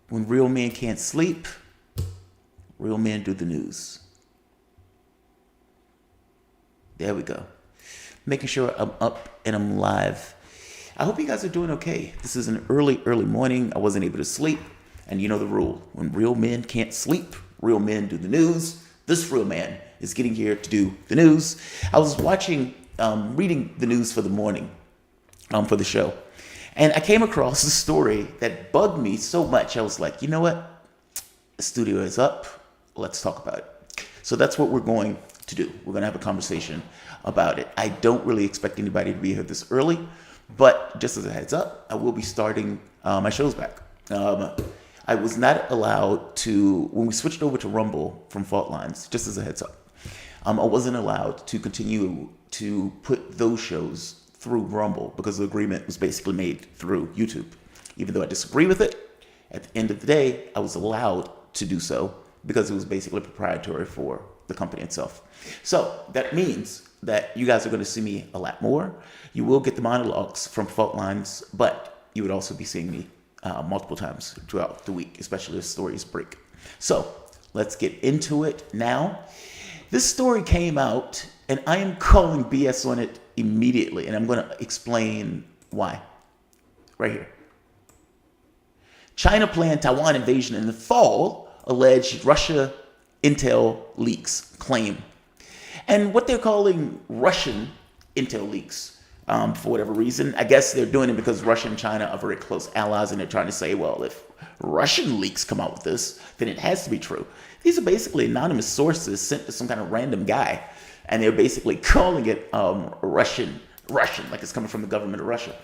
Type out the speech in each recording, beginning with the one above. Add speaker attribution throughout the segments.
Speaker 1: When real men can't sleep, real men do the news. There we go. Making sure I'm up and I'm live. I hope you guys are doing okay. This is an early morning. I wasn't able to sleep. And you know the rule. When real men can't sleep, real men do the news. This real man is getting here to do the news. I was reading the news for the morning, for the show. And I came across a story that bugged me so much. I was like, you know what? The studio is up. Let's talk about it. So that's what we're going to do. We're going to have a conversation about it. I don't really expect anybody to be here this early, but just as a heads up, I will be starting my shows back. I was not allowed to, when we switched over to Rumble from Fault Lines, just as a heads up, I wasn't allowed to continue to put those shows through Rumble because the agreement was basically made through YouTube. Even though I disagree with it, at the end of the day, I was allowed to do so because it was basically proprietary for the company itself. So that means that you guys are going to see me a lot more. You will get the monologues from Fault Lines, but you would also be seeing me multiple times throughout the week, especially if stories break. So let's get into it now. This story came out, and I am calling BS on it immediately, and I'm going to explain why. Right here. China planned Taiwan invasion in the fall, alleged Russia intel leaks claim. And what they're calling Russian intel leaks, for whatever reason, I guess they're doing it because Russia and China are very close allies, and they're trying to say, well, if Russian leaks come out with this, then it has to be true. These are basically anonymous sources sent to some kind of random guy, and they're basically calling it Russian, like it's coming from the government of Russia.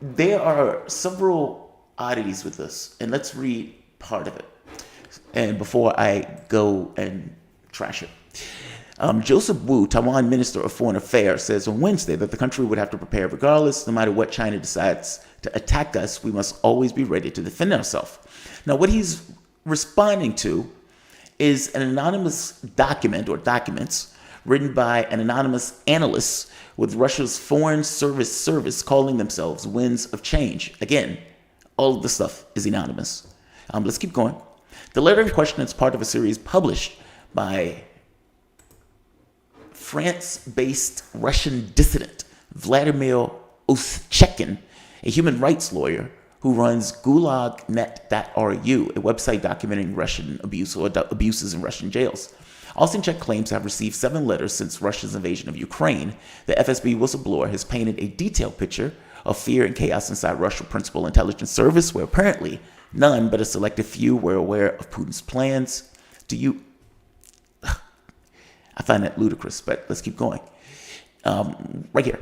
Speaker 1: There are several oddities with this, and let's read part of it. And before I go and trash it. Joseph Wu, Taiwan Minister of Foreign Affairs, says on Wednesday that the country would have to prepare regardless. No matter what China decides to attack us, we must always be ready to defend ourselves. Now, what he's responding to is an anonymous document or documents written by an anonymous analyst with Russia's Foreign Service calling themselves Winds of Change. Again, all of this stuff is anonymous. Let's keep going. The letter in question is part of a series published by France-based Russian dissident Vladimir Oschetkin, a human rights lawyer who runs gulagnet.ru, a website documenting Russian abuse or abuses in Russian jails. Oschetkin claims to have received 7 letters since Russia's invasion of Ukraine. The FSB whistleblower has painted a detailed picture of fear and chaos inside Russia's principal intelligence service, where apparently none but a selected few were aware of Putin's plans. I find that ludicrous, but let's keep going. Right here.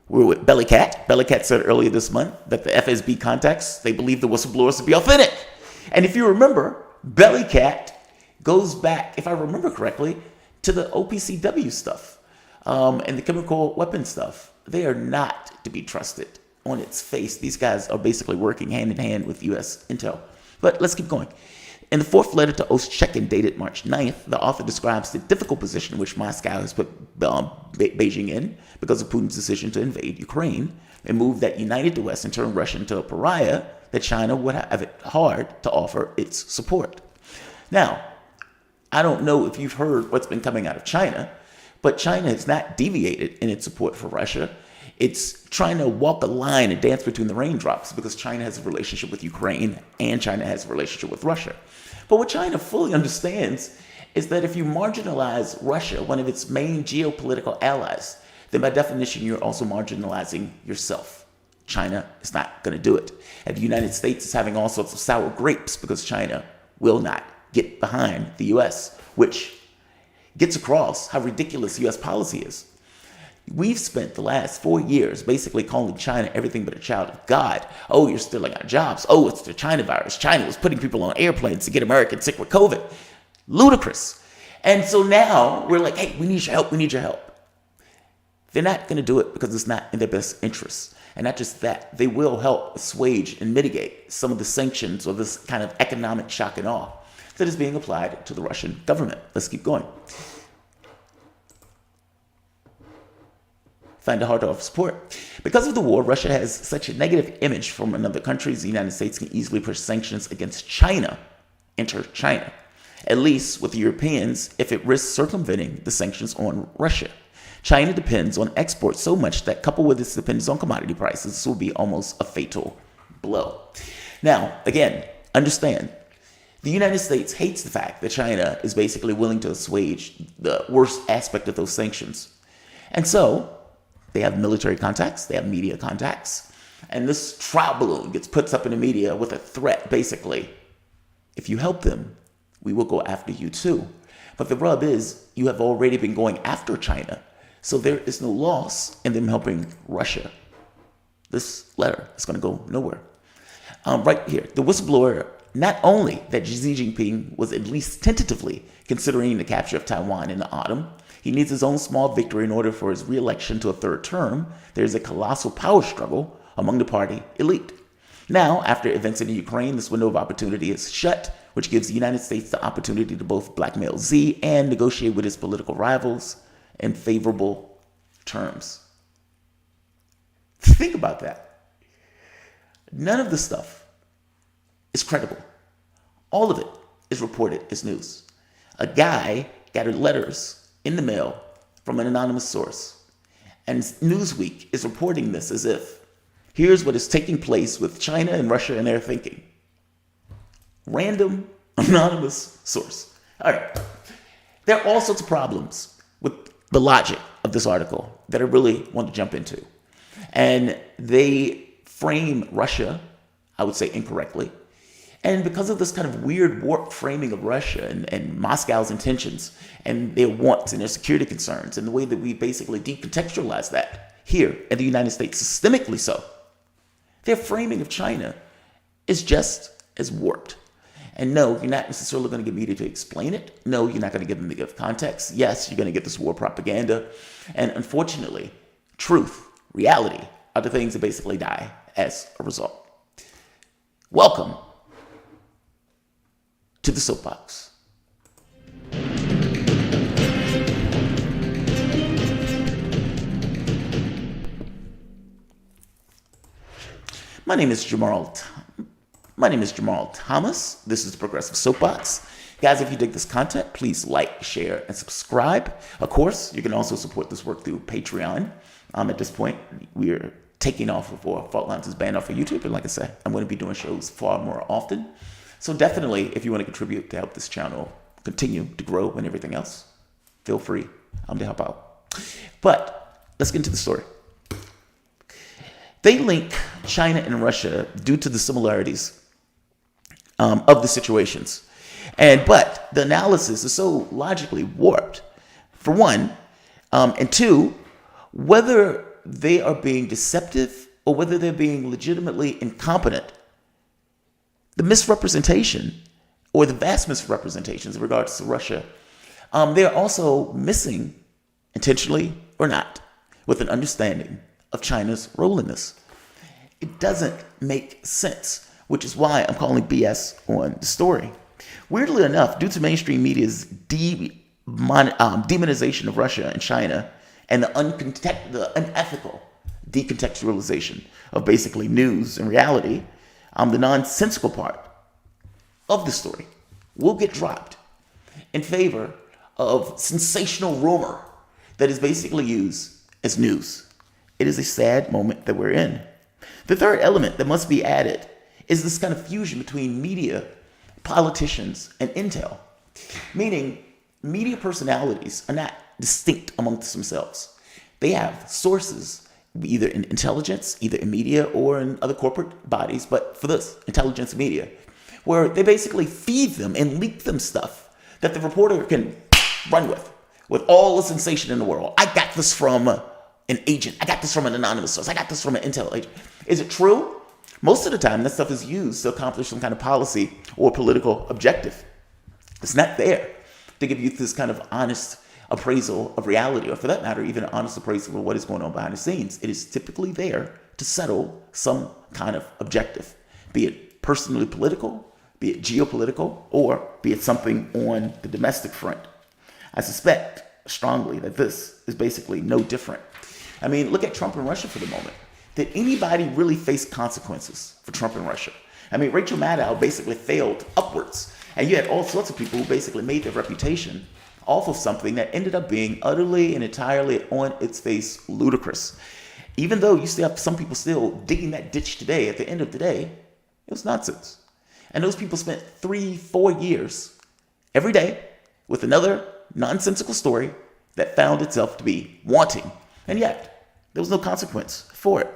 Speaker 1: We're with Bellycat. Bellycat said earlier this month that the FSB contacts, they believe the whistleblowers to be authentic. And if you remember, Bellycat goes back, if I remember correctly, to the OPCW stuff and the chemical weapon stuff. They are not to be trusted on its face. These guys are basically working hand in hand with U.S. intel. But let's keep going. In the 4th letter to Oschetkin, dated March 9th, the author describes the difficult position in which Moscow has put Beijing in because of Putin's decision to invade Ukraine, a move that united the West and turned Russia into a pariah that China would have it hard to offer its support. Now, I don't know if you've heard what's been coming out of China, but China has not deviated in its support for Russia. It's trying to walk a line and dance between the raindrops because China has a relationship with Ukraine and China has a relationship with Russia. But what China fully understands is that if you marginalize Russia, one of its main geopolitical allies, then by definition, you're also marginalizing yourself. China is not going to do it. And the United States is having all sorts of sour grapes because China will not get behind the U.S., which gets across how ridiculous U.S. policy is. We've spent the last 4 years basically calling China everything but a child of God. Oh, you're stealing our jobs. Oh, it's the China virus. China was putting people on airplanes to get Americans sick with COVID. Ludicrous. And so now we're like, hey, we need your help. We need your help. They're not going to do it because it's not in their best interests. And not just that, they will help assuage and mitigate some of the sanctions or this kind of economic shock and awe that is being applied to the Russian government. Let's keep going. find it hard to offer support. Because of the war, Russia has such a negative image from another countries. The United States can easily push sanctions against China, enter China, at least with the Europeans, if it risks circumventing the sanctions on Russia. China depends on exports so much that, coupled with its dependence on commodity prices, this will be almost a fatal blow. Now, again, understand, the United States hates the fact that China is basically willing to assuage the worst aspect of those sanctions. And so, they have military contacts, they have media contacts, and this trial balloon gets put up in the media with a threat, basically. If you help them, we will go after you too. But the rub is, you have already been going after China, so there is no loss in them helping Russia. This letter is going to go nowhere. Right here, the whistleblower, not only that Xi Jinping was at least tentatively considering the capture of Taiwan in the autumn, he needs his own small victory in order for his re-election to a third term. There's a colossal power struggle among the party elite. Now, after events in Ukraine, this window of opportunity is shut, which gives the United States the opportunity to both blackmail Xi and negotiate with his political rivals in favorable terms. Think about that. None of this stuff is credible. All of it is reported as news. A guy got letters in the mail from an anonymous source, and Newsweek is reporting this as if here's what is taking place with China and Russia and their thinking. Random, anonymous source. All right. There are all sorts of problems with the logic of this article that I really want to jump into. And they frame Russia, I would say incorrectly. And because of this kind of weird warped framing of Russia and Moscow's intentions and their wants and their security concerns and the way that we basically decontextualize that here in the United States, systemically so, their framing of China is just as warped. And no, you're not necessarily going to get media to explain it. No, you're not going to get them to give context. Yes, you're going to get this war propaganda. And unfortunately, truth, reality are the things that basically die as a result. Welcome to the soapbox. My name is Jamarl Thomas. This is the Progressive Soapbox. Guys, if you dig this content, please like, share, and subscribe. Of course, you can also support this work through Patreon. At this point, we're taking off before Fault Lines is banned off of YouTube. And like I said, I'm going to be doing shows far more often. So definitely, if you want to contribute to help this channel continue to grow and everything else, feel free to help out. But let's get into the story. They link China and Russia due to the similarities of the situations. But the analysis is so logically warped, for one, and two, whether they are being deceptive or whether they're being legitimately incompetent, the misrepresentation or the vast misrepresentations in regards to Russia, they're also missing, intentionally or not, with an understanding of China's role in this. It doesn't make sense, which is why I'm calling BS on the story. Weirdly enough, due to mainstream media's demonization of Russia and China and the unethical decontextualization of basically news and reality, the nonsensical part of the story will get dropped in favor of sensational rumor that is basically used as news. It is a sad moment that we're in. The third element that must be added is this kind of fusion between media, politicians, and intel, meaning media personalities are not distinct amongst themselves. They have sources, either in intelligence, either in media or in other corporate bodies, but for this, intelligence and media, where they basically feed them and leak them stuff that the reporter can run with all the sensation in the world. I got this from an agent. I got this from an anonymous source. I got this from an intel agent. Is it true? Most of the time, that stuff is used to accomplish some kind of policy or political objective. It's not there to give you this kind of honest appraisal of reality, or for that matter, even an honest appraisal of what is going on behind the scenes. It is typically there to settle some kind of objective, be it personally political, be it geopolitical, or be it something on the domestic front. I suspect strongly that this is basically no different. I mean, look at Trump and Russia for the moment. Did anybody really face consequences for Trump and Russia? I mean, Rachel Maddow basically failed upwards. And you had all sorts of people who basically made their reputation off of something that ended up being utterly and entirely on its face ludicrous. Even though you still have some people still digging that ditch today, at the end of the day, it was nonsense. And those people spent 3-4 years every day with another nonsensical story that found itself to be wanting. And yet, there was no consequence for it.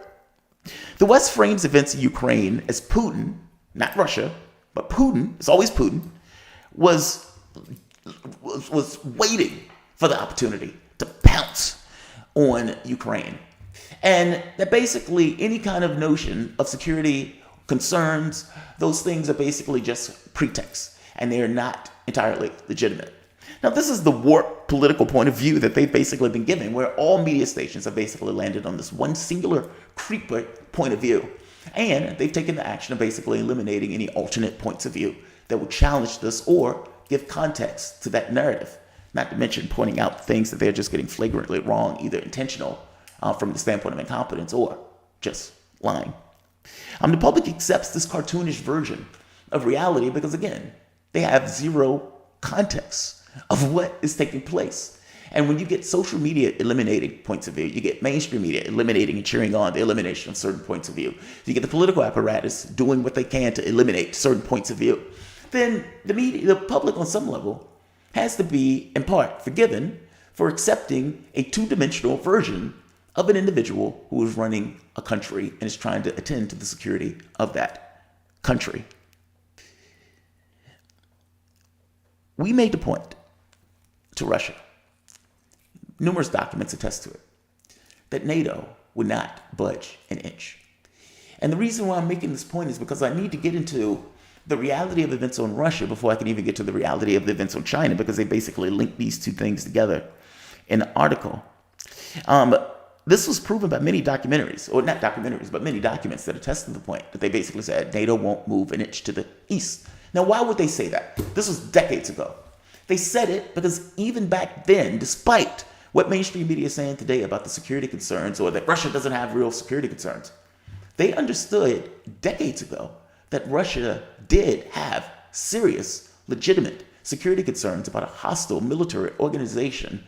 Speaker 1: The West frames events in Ukraine as Putin, not Russia, but Putin, it's always Putin, was waiting for the opportunity to pounce on Ukraine. And that basically any kind of notion of security concerns, those things are basically just pretexts, and they are not entirely legitimate. Now, this is the warped political point of view that they've basically been given, where all media stations have basically landed on this one singular creeper point of view. And they've taken the action of basically eliminating any alternate points of view that would challenge this or give context to that narrative, not to mention pointing out things that they're just getting flagrantly wrong, either intentional from the standpoint of incompetence or just lying. The public accepts this cartoonish version of reality because, again, they have zero context of what is taking place. And when you get social media eliminating points of view, you get mainstream media eliminating and cheering on the elimination of certain points of view, you get the political apparatus doing what they can to eliminate certain points of view, then the media, the public on some level, has to be, in part, forgiven for accepting a two-dimensional version of an individual who is running a country and is trying to attend to the security of that country. We made the point to Russia, numerous documents attest to it, that NATO would not budge an inch. And the reason why I'm making this point is because I need to get into the reality of events on Russia before I can even get to the reality of the events on China, because they basically link these two things together in an article. This was proven by many documentaries, or not documentaries, but many documents that attest to the point that they basically said NATO won't move an inch to the east. Now, why would they say that? This was decades ago. They said it because even back then, despite what mainstream media is saying today about the security concerns or that Russia doesn't have real security concerns, they understood decades ago that Russia did have serious, legitimate security concerns about a hostile military organization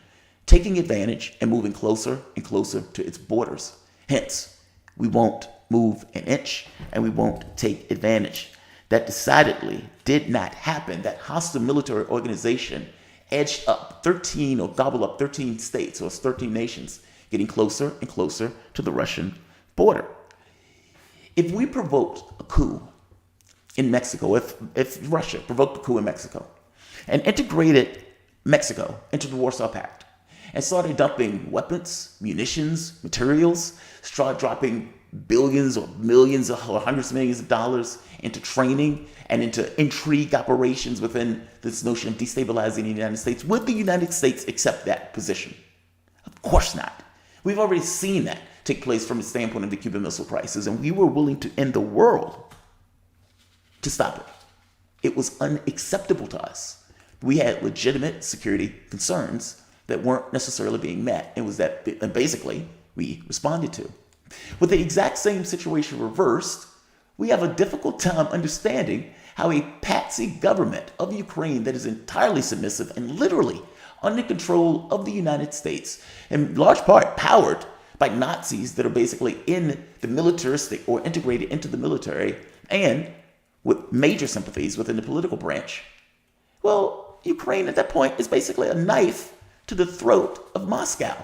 Speaker 1: taking advantage and moving closer and closer to its borders. Hence, we won't move an inch and we won't take advantage. That decidedly did not happen. That hostile military organization edged up 13 or gobbled up 13 states or 13 nations, getting closer and closer to the Russian border. If we provoked a coup in Mexico, if Russia provoked a coup in Mexico and integrated Mexico into the Warsaw Pact and started dumping weapons, munitions, materials, started dropping billions or millions or hundreds of millions of dollars into training and into intrigue operations within this notion of destabilizing the United States, would the United States accept that position? Of course not. We've already seen that take place from the standpoint of the Cuban Missile Crisis, and we were willing to end the world to stop it. It was unacceptable to us. We had legitimate security concerns that weren't necessarily being met. It was that, and basically, we responded to. With the exact same situation reversed, we have a difficult time understanding how a patsy government of Ukraine that is entirely submissive and literally under control of the United States, in large part powered by Nazis that are basically in the militaristic or integrated into the military and with major sympathies within the political branch. Well, Ukraine at that point is basically a knife to the throat of Moscow.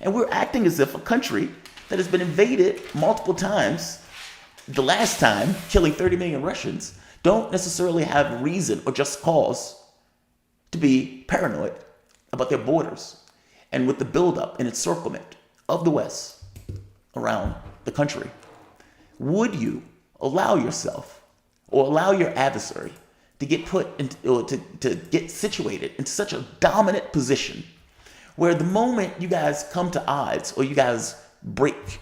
Speaker 1: And we're acting as if a country that has been invaded multiple times, the last time killing 30 million Russians, don't necessarily have reason or just cause to be paranoid about their borders and with the buildup and encirclement of the West around the country. Would you allow yourself or allow your adversary to get put into, or to get situated in such a dominant position where the moment you guys come to odds or you guys break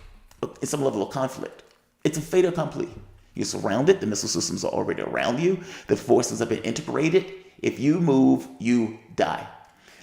Speaker 1: in some level of conflict, it's a fait accompli. You're surrounded, the missile systems are already around you, the forces have been integrated. If you move, you die.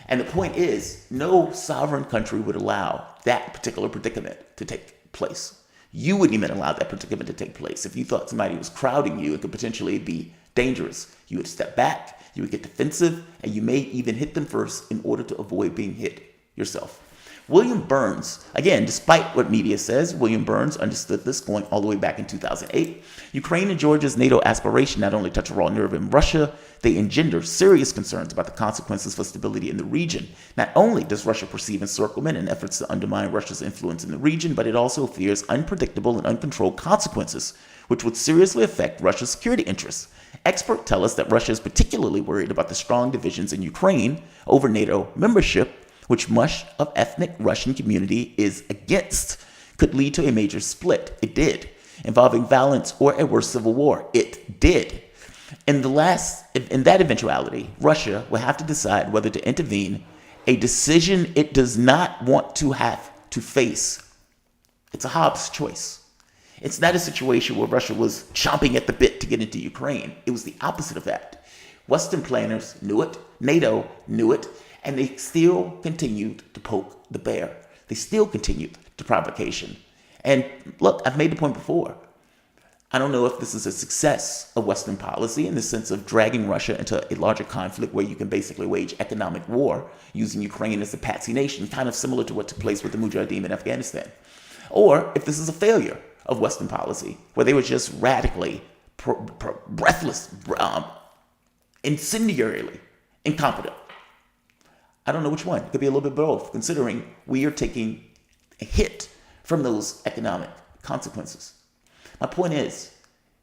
Speaker 1: And the point is, no sovereign country would allow that particular predicament to take place. You wouldn't even allow that predicament to take place. If you thought somebody was crowding you, it could potentially be dangerous. You would step back, you would get defensive, and you may even hit them first in order to avoid being hit yourself. William Burns, again, despite what media says, William Burns understood this going all the way back in 2008. Ukraine and Georgia's NATO aspiration not only touch a raw nerve in Russia, they engender serious concerns about the consequences for stability in the region. Not only does Russia perceive encirclement and efforts to undermine Russia's influence in the region, but it also fears unpredictable and uncontrolled consequences, which would seriously affect Russia's security interests. Experts tell us that Russia is particularly worried about the strong divisions in Ukraine over NATO membership, which much of ethnic Russian community is against, could lead to a major split. It did. Involving violence or a worse civil war. It did. In that eventuality, Russia will have to decide whether to intervene, a decision it does not want to have to face. It's a Hobbes choice. It's not a situation where Russia was chomping at the bit to get into Ukraine. It was the opposite of that. Western planners knew it. NATO knew it. And they still continued to poke the bear. They still continued to provocation. And look, I've made the point before. I don't know if this is a success of Western policy in the sense of dragging Russia into a larger conflict where you can basically wage economic war using Ukraine as a patsy nation, kind of similar to what took place with the Mujahideen in Afghanistan. Or if this is a failure of Western policy, where they were just radically, breathless, incendiarily incompetent. I don't know which one. It could be a little bit of both, considering we are taking a hit from those economic consequences. My point is,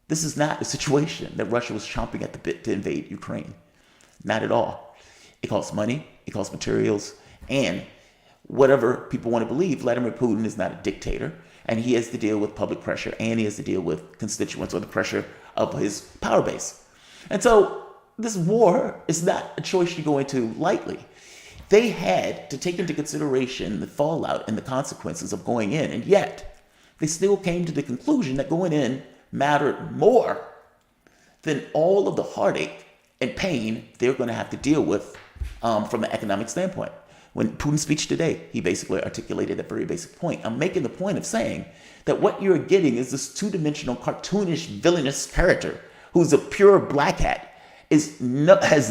Speaker 1: this is not a situation that Russia was chomping at the bit to invade Ukraine. Not at all. It costs money, it costs materials, and whatever people want to believe, Vladimir Putin is not a dictator, and he has to deal with public pressure, and he has to deal with constituents or the pressure of his power base. And so this war is not a choice you go into lightly. They had to take into consideration the fallout and the consequences of going in, and yet they still came to the conclusion that going in mattered more than all of the heartache and pain they're going to have to deal with from an economic standpoint. When Putin's speech today, he basically articulated a very basic point. I'm making the point of saying that what you're getting is this two-dimensional, cartoonish, villainous character who's a pure black hat, has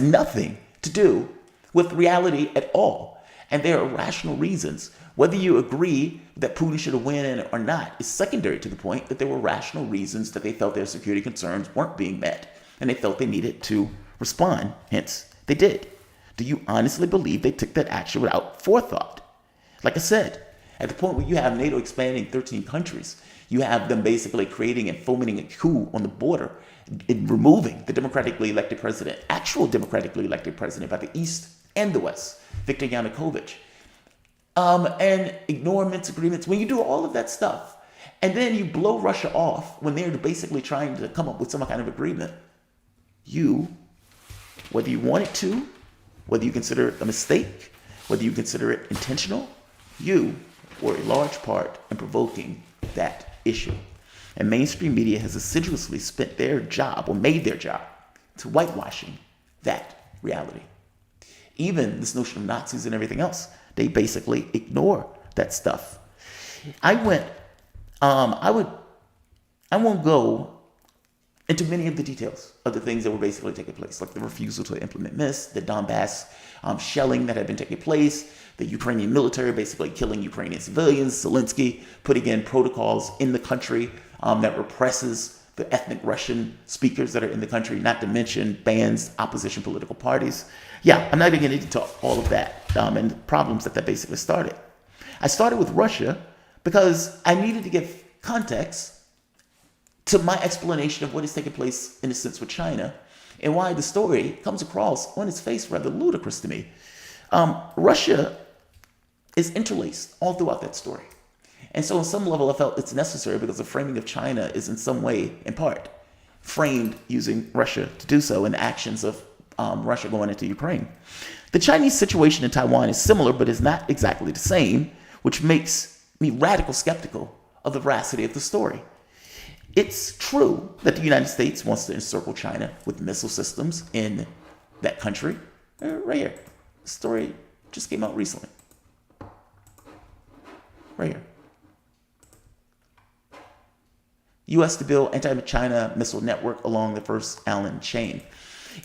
Speaker 1: nothing to do with reality at all. And there are rational reasons. Whether you agree that Putin should have won or not is secondary to the point that there were rational reasons that they felt their security concerns weren't being met, and they felt they needed to respond. Hence, they did. Do you honestly believe they took that action without forethought? Like I said, at the point where you have NATO expanding 13 countries, you have them basically creating and fomenting a coup on the border, in removing the democratically elected president, actual democratically elected president by the East and the West, Viktor Yanukovych, and ignore Minsk agreements. When you do all of that stuff, and then you blow Russia off when they're basically trying to come up with some kind of agreement, you, whether you want it to, whether you consider it a mistake, whether you consider it intentional, you were a large part in provoking that issue. And mainstream media has assiduously spent their job, or made their job, to whitewashing that reality. Even this notion of Nazis and everything else, they basically ignore that stuff. I won't go into many of the details of the things that were basically taking place, like the refusal to implement MIST, the Donbass shelling that had been taking place, the Ukrainian military basically killing Ukrainian civilians, Zelensky putting in protocols in the country that represses the ethnic Russian speakers that are in the country, not to mention bans opposition political parties. Yeah, I'm not even going to get into all of that and the problems that basically started. I started with Russia because I needed to give context to my explanation of what is taking place in a sense with China and why the story comes across on its face rather ludicrous to me. Russia is interlaced all throughout that story. And so on some level, I felt it's necessary because the framing of China is in some way, in part, framed using Russia to do so in the actions of Russia going into Ukraine. The Chinese situation in Taiwan is similar, but is not exactly the same, which makes me radical skeptical of the veracity of the story. It's true that the United States wants to encircle China with missile systems in that country. Right here. The story Just came out recently. Right here. U.S. to build anti-China missile network along the first Allen chain.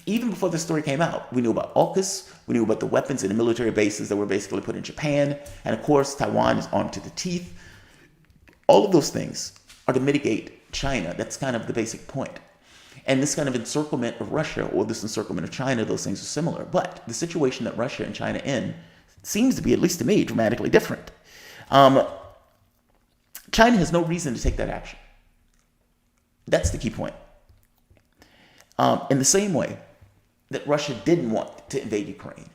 Speaker 1: Even before the story came out, we knew about AUKUS, we knew about the weapons and the military bases that were basically put in Japan, and of course, Taiwan is armed to the teeth. All of those things are to mitigate China. That's kind of the basic point. And this kind of encirclement of Russia or this encirclement of China, those things are similar. But the situation that Russia and China are in seems to be, at least to me, dramatically different. China has no reason to take that action. That's the key point. In the same way that Russia didn't want to invade Ukraine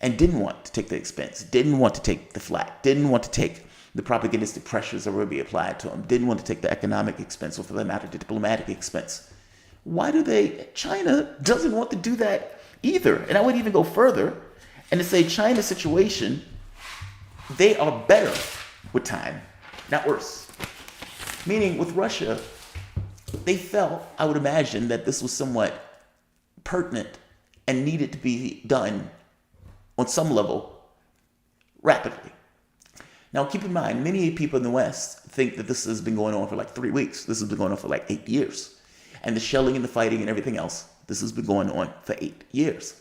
Speaker 1: and didn't want to take the expense, didn't want to take the flack, didn't want to take the propagandistic pressures that would be applied to them, didn't want to take the economic expense, or for that matter, the diplomatic expense. China doesn't want to do that either. And I would even go further and to say China's situation, they are better with time, not worse. Meaning with Russia, they felt, I would imagine, that this was somewhat pertinent and needed to be done on some level rapidly. Now, keep in mind, many people in the West think that this has been going on for like 3 weeks. This has been going on for like 8 years. And the shelling and the fighting and everything else, this has been going on for 8 years.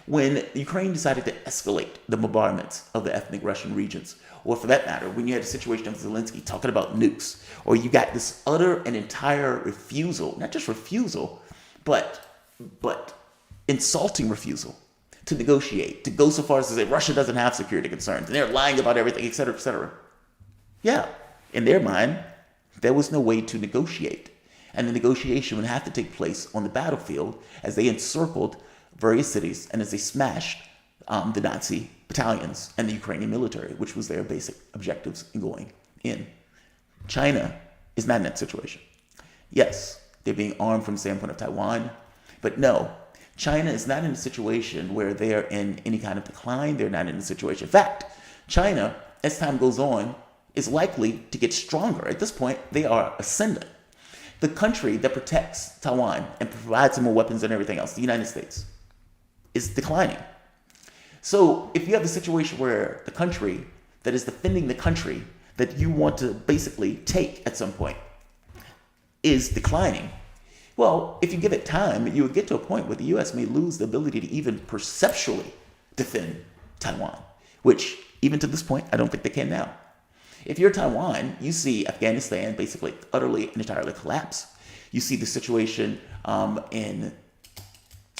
Speaker 1: When Ukraine decided to escalate the bombardments of the ethnic Russian regions, or for that matter, when you had a situation of Zelensky talking about nukes, or you got this utter and entire refusal, not just refusal, but insulting refusal to negotiate, to go so far as to say Russia doesn't have security concerns, and they're lying about everything, et cetera, et cetera. Yeah, in their mind, there was no way to negotiate. And the negotiation would have to take place on the battlefield as they encircled various cities and as they smashed the Nazi battalions and the Ukrainian military, which was their basic objectives in going in. China is not in that situation. Yes, they're being armed from the standpoint of Taiwan, but no, China is not in a situation where they're in any kind of decline. They're not in a situation. In fact, China, as time goes on, is likely to get stronger. At this point, they are ascendant. The country that protects Taiwan and provides them with weapons and everything else, the United States, is declining. So if you have a situation where the country that is defending the country that you want to basically take at some point is declining, well, if you give it time, you would get to a point where the U.S. may lose the ability to even perceptually defend Taiwan, which even to this point, I don't think they can now. If you're Taiwan, you see Afghanistan basically utterly and entirely collapse. You see the situation in,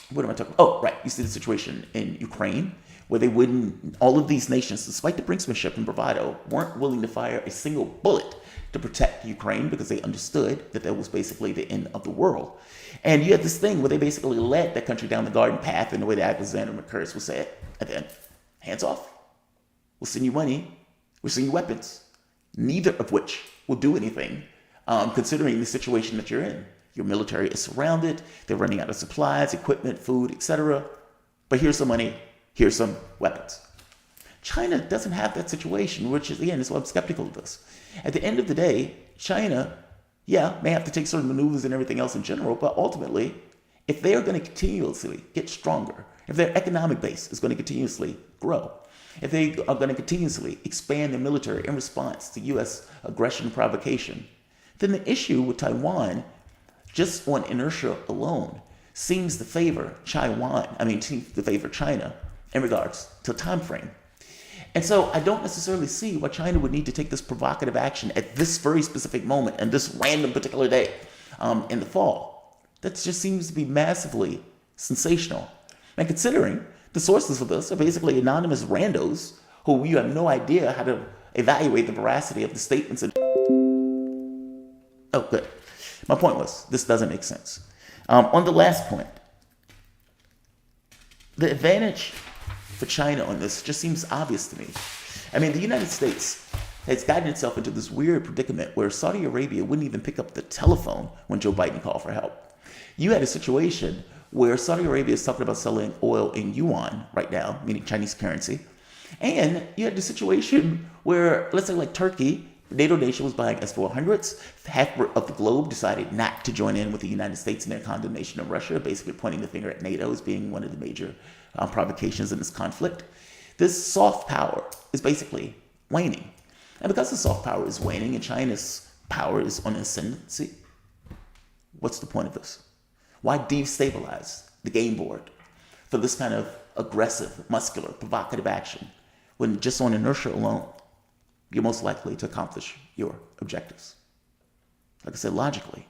Speaker 1: what am I talking about? Oh, right. You see the situation in Ukraine where they wouldn't, all of these nations, despite the brinksmanship and bravado, weren't willing to fire a single bullet to protect Ukraine because they understood that that was basically the end of the world. And you had this thing where they basically led that country down the garden path in the way that Alexander McCurry would say it. And then, hands off. We'll send you money. We'll send you weapons. Neither of which will do anything, considering the situation that you're in. Your military is surrounded. They're running out of supplies, equipment, food, etc. But here's some money. Here's some weapons. China doesn't have that situation, which is, again, is why I'm skeptical of this. At the end of the day, China, may have to take certain maneuvers and everything else in general, but ultimately, if they are going to continuously get stronger, if their economic base is going to continuously grow, if they are going to continuously expand their military in response to U.S. aggression and provocation, then the issue with Taiwan, just on inertia alone, seems to favor China in regards to time frame. And so I don't necessarily see why China would need to take this provocative action at this very specific moment and this random particular day in the fall. That just seems to be massively sensational. And considering the sources of this are basically anonymous randos who you have no idea how to evaluate the veracity of the statements. Oh, good. My point was, this doesn't make sense. On the last point, the advantage for China on this just seems obvious to me. I mean, the United States has gotten itself into this weird predicament where Saudi Arabia wouldn't even pick up the telephone when Joe Biden called for help. You had a situation where Saudi Arabia is talking about selling oil in yuan right now, meaning Chinese currency. And you had the situation where, let's say like Turkey, NATO nation was buying S-400s. Half of the globe decided not to join in with the United States in their condemnation of Russia, basically pointing the finger at NATO as being one of the major provocations in this conflict. This soft power is basically waning. And because the soft power is waning and China's power is on ascendancy, what's the point of this? Why destabilize the game board for this kind of aggressive, muscular, provocative action when just on inertia alone, you're most likely to accomplish your objectives? Like I said, logically,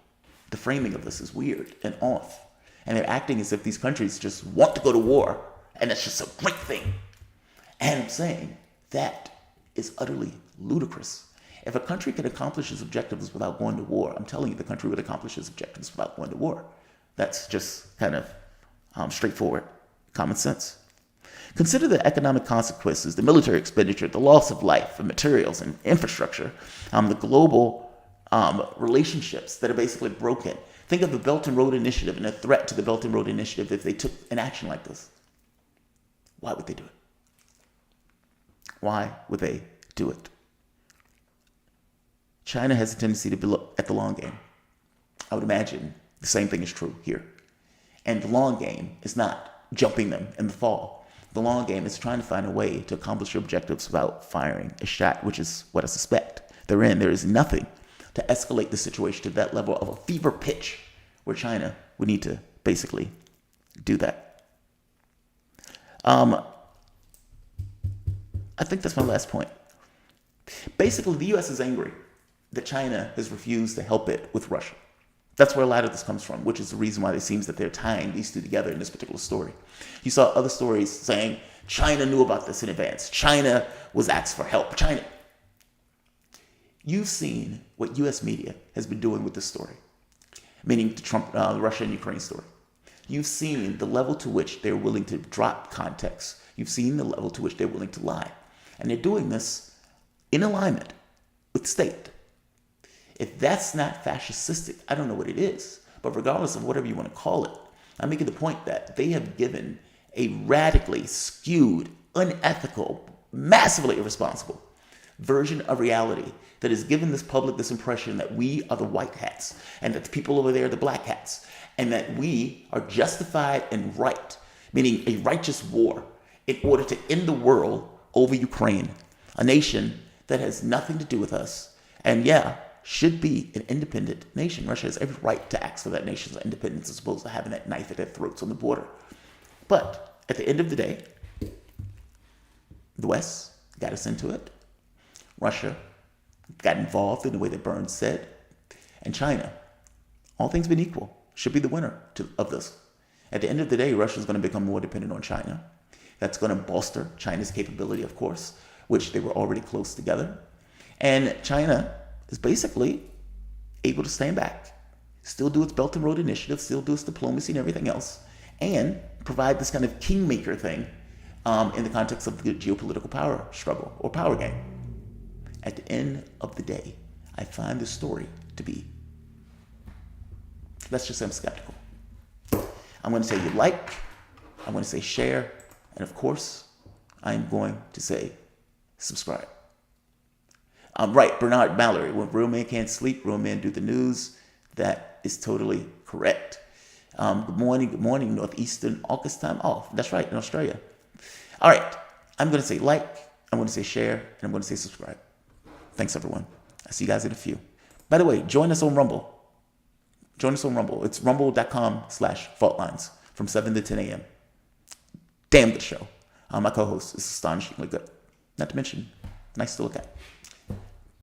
Speaker 1: the framing of this is weird and off. And they're acting as if these countries just want to go to war, and that's just a great thing. And I'm saying that is utterly ludicrous. If a country can accomplish its objectives without going to war, I'm telling you the country would accomplish its objectives without going to war. That's just kind of straightforward common sense. Consider the economic consequences, the military expenditure, the loss of life and materials and infrastructure, the global relationships that are basically broken. Think of the Belt and Road Initiative and the threat to the Belt and Road Initiative if they took an action like this. Why would they do it? Why would they do it? China has a tendency to be at the long game. I would imagine the same thing is true here. And the long game is not jumping them in the fall. The long game is trying to find a way to accomplish your objectives without firing a shot, which is what I suspect they're in. There is nothing to escalate the situation to that level of a fever pitch where China would need to basically do that. I think that's my last point. Basically, the U.S. is angry that China has refused to help it with Russia. That's where a lot of this comes from, which is the reason why it seems that they're tying these two together in this particular story. You saw other stories saying China knew about this in advance. China was asked for help. China. You've seen what U.S. media has been doing with this story, meaning the Russia and Ukraine story. You've seen the level to which they're willing to drop context. You've seen the level to which they're willing to lie. And they're doing this in alignment with the state. If that's not fascistic, I don't know what it is. But regardless of whatever you want to call it, I'm making the point that they have given a radically skewed, unethical, massively irresponsible version of reality that has given this public this impression that we are the white hats and that the people over there are the black hats and that we are justified and right, meaning a righteous war in order to end the world over Ukraine, a nation that has nothing to do with us and should be an independent nation. Russia has every right to ask for that nation's independence as opposed to having that knife at their throats on the border. But at the end of the day, the West got us into it. Russia got involved in the way that Burns said. And China, all things being equal, should be the winner of this. At the end of the day, Russia is going to become more dependent on China. That's going to bolster China's capability, of course, which they were already close together. And China is basically able to stand back, still do its Belt and Road Initiative, still do its diplomacy and everything else, and provide this kind of kingmaker thing in the context of the geopolitical power struggle or power game. At the end of the day, I find this story to be, let's just say I'm skeptical. I'm going to say like, I'm going to say share, and of course, I'm going to say subscribe. Right, Bernard Mallory, when real men can't sleep, real men do the news. That is totally correct. Good morning, Northeastern August time off. That's right, in Australia. All right, I'm going to say like, I'm going to say share, and I'm going to say subscribe. Thanks, everyone. I'll see you guys in a few. By the way, join us on Rumble. Join us on Rumble. It's rumble.com/faultlines from 7 to 10 a.m. Damn good show. My co-host is astonishingly good. Not to mention, nice to look at.